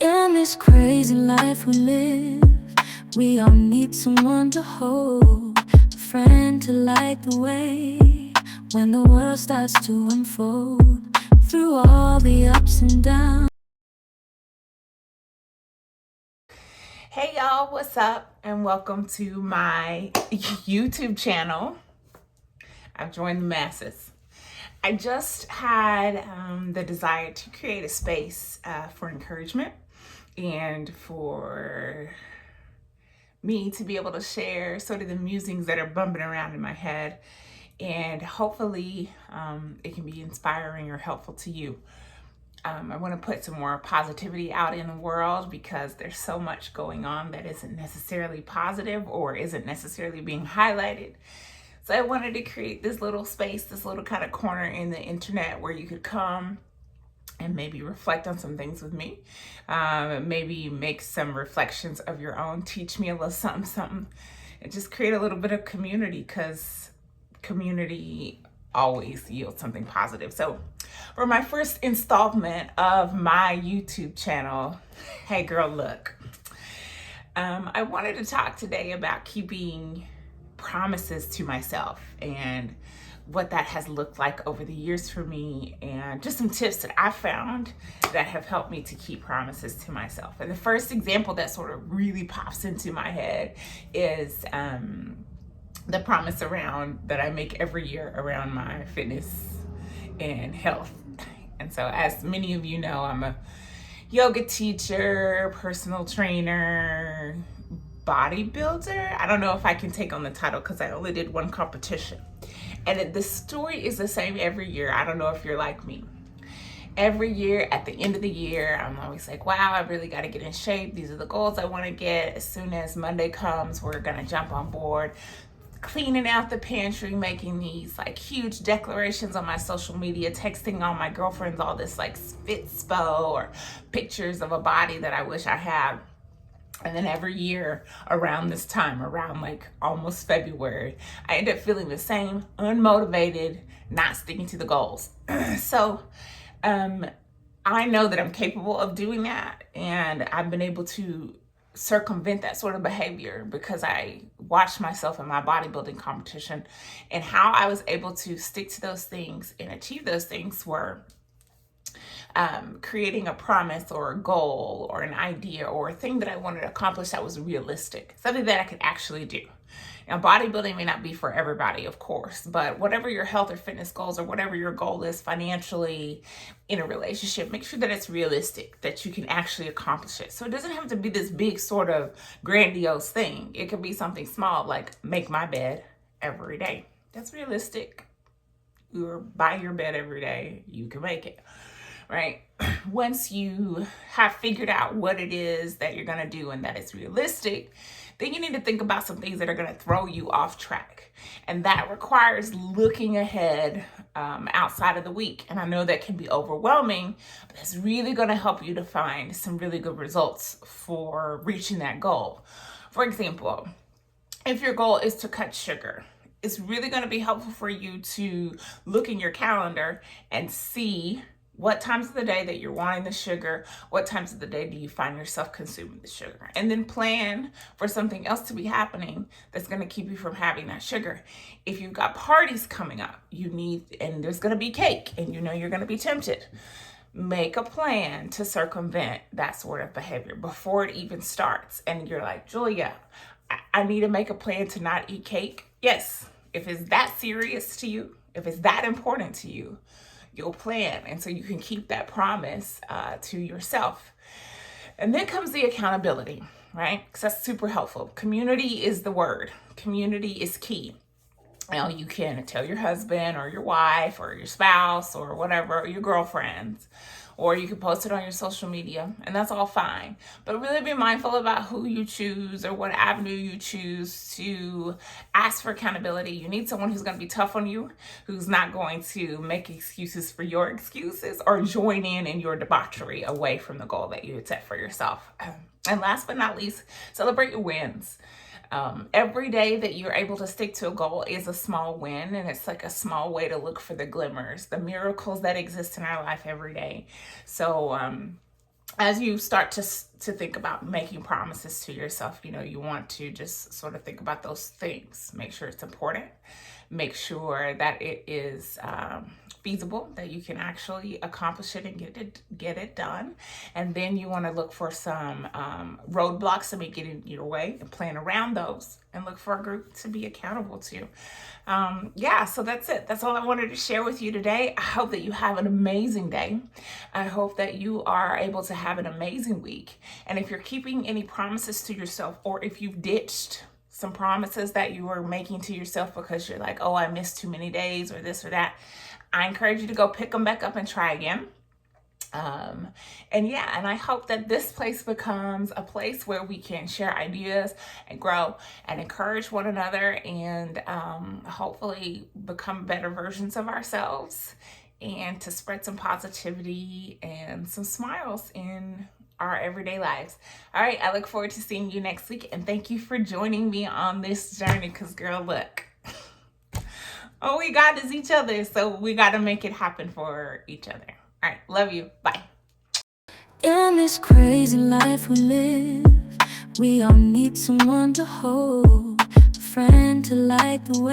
In this crazy life we live, we all need someone to hold, a friend to light the way when the world starts to unfold. Through all the ups and downs. Hey y'all, what's up? And welcome to my YouTube channel. I've joined the masses. I just had the desire to create a space for encouragement and for me to be able to share sort of the musings that are bumping around in my head, and hopefully it can be inspiring or helpful to you. I want to put some more positivity out in the world because there's so much going on that isn't necessarily positive or isn't necessarily being highlighted. So I wanted to create this little space, this little kind of corner in the internet where you could come and maybe reflect on some things with me. Maybe make some reflections of your own, teach me a little something, and just create a little bit of community, because community always yields something positive. So for my first installment of my YouTube channel, hey girl, look, I wanted to talk today about keeping promises to myself and what that has looked like over the years for me, and just some tips that I found that have helped me to keep promises to myself. And the first example that sort of really pops into my head is the promise around that I make every year around my fitness and health. And so, as many of you know, I'm a yoga teacher, personal trainer, bodybuilder. I don't know if I can take on the title because I only did one competition. And the story is the same every year. I don't know if you're like me. Every year, at the end of the year, I'm always like, wow, I really got to get in shape. These are the goals I want to get. As soon as Monday comes, we're going to jump on board, cleaning out the pantry, making these like huge declarations on my social media, texting all my girlfriends all this like fitspo or pictures of a body that I wish I had. And then every year around this time, around like almost February, I end up feeling the same, unmotivated, not sticking to the goals. So I know that I'm capable of doing that, and I've been able to circumvent that sort of behavior because I watched myself in my bodybuilding competition, and how I was able to stick to those things and achieve those things were creating a promise or a goal or an idea or a thing that I wanted to accomplish that was realistic, something that I could actually do. Now, bodybuilding may not be for everybody, of course, but whatever your health or fitness goals or whatever your goal is financially, in a relationship, make sure that it's realistic, that you can actually accomplish it. So it doesn't have to be this big sort of grandiose thing. It could be something small, like make my bed every day. That's realistic. You're by your bed every day, you can make it. Right? Once you have figured out what it is that you're going to do and that it's realistic, then you need to think about some things that are going to throw you off track. And that requires looking ahead outside of the week. And I know that can be overwhelming, but it's really going to help you to find some really good results for reaching that goal. For example, if your goal is to cut sugar, it's really going to be helpful for you to look in your calendar and see what times of the day that you're wanting the sugar, what times of the day do you find yourself consuming the sugar, and then plan for something else to be happening that's going to keep you from having that sugar. If you've got parties coming up, and there's going to be cake, and you know you're going to be tempted, make a plan to circumvent that sort of behavior before it even starts. And you're like, Julia, I need to make a plan to not eat cake. Yes, if it's that serious to you, if it's that important to you, you'll plan. And so you can keep that promise to yourself. And then comes the accountability, right? Because that's super helpful. Community is the word. Community is key. Now, you can tell your husband or your wife or your spouse or whatever, or your girlfriends, or you can post it on your social media, and that's all fine. But really be mindful about who you choose or what avenue you choose to ask for accountability. You need someone who's going to be tough on you, who's not going to make excuses for your excuses or join in your debauchery away from the goal that you had set for yourself. And last but not least, celebrate your wins. Every day that you're able to stick to a goal is a small win, and it's like a small way to look for the glimmers, the miracles that exist in our life every day. So as you start to think about making promises to yourself, you want to just sort of think about those things. Make sure it's important. Make sure that it is feasible, that you can actually accomplish it and get it done. And then you want to look for some roadblocks that may get in your way and plan around those, and look for a group to be accountable to. Yeah, so that's it. That's all I wanted to share with you today. I hope that you have an amazing day. I hope that you are able to have an amazing week. And if you're keeping any promises to yourself, or if you've ditched some promises that you were making to yourself because you're like, oh, I missed too many days or this or that, I encourage you to go pick them back up and try again. And I hope that this place becomes a place where we can share ideas and grow and encourage one another, and hopefully become better versions of ourselves, and to spread some positivity and some smiles in our everyday lives. All right, I look forward to seeing you next week, and thank you for joining me on this journey, because girl, look, all we got is each other, so we got to make it happen for each other. All right, love you. Bye. In this crazy life we live, we all need someone to hold, a friend to light the way.